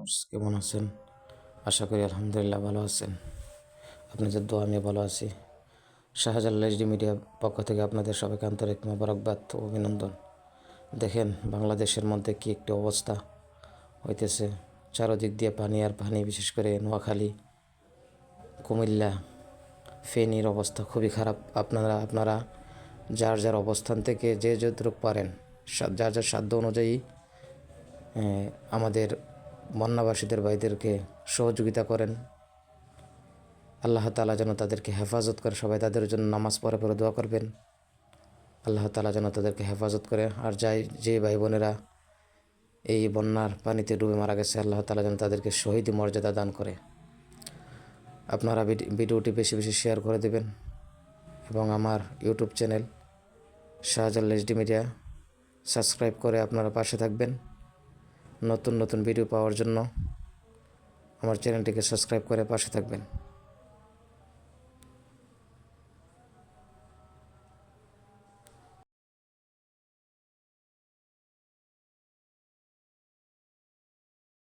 Viewers, কেমন আছেন? আশা করি আলহামদুলিল্লাহ ভালো আছেন। আপনাদের দোয়া আমি ভালো আছি। শাহজালাল এইচডি মিডিয়া পক্ষ থেকে আপনাদের সবাইকে আন্তরিক মোবারকবাদ ও অভিনন্দন। দেখেন বাংলাদেশের মধ্যে কি একটি অবস্থা হইতেছে, চারদিক দিয়ে পানি আর পানি। বিশেষ করে নোয়াখালী, কুমিল্লা, ফেনীর অবস্থা খুবই খারাপ। আপনারা যার যার অবস্থান থেকে যে যতটুকু পারেন, যার যার সাধ্য অনুযায়ী আমাদের বন্যাবাসীদের ভাইদেরকে সহযোগিতা করেন। আল্লাহ তাআলা যেন তাদেরকে হেফাজত করে। সবাই তাদের জন্য নামাজ পড়ে পড়ে দোয়া করবেন, আল্লাহ তাআলা যেন তাদেরকে হেফাজত করে। আর যে ভাই বোনেরা এই বন্যার পানিতে ডুবে মারা গেছে, আল্লাহ তাআলা যেন তাদেরকে শহীদ মর্যাদা দান করে। আপনারা ভিডিওটি বেশি বেশি শেয়ার করে দেবেন এবং আমার YouTube channel Shahjalal HD media subscribe করে আপনারা পাশে থাকবেন। নতুন নতুন ভিডিও পাওয়ার জন্য আমার চ্যানেলটিকে সাবস্ক্রাইব করে পাশে থাকবেন।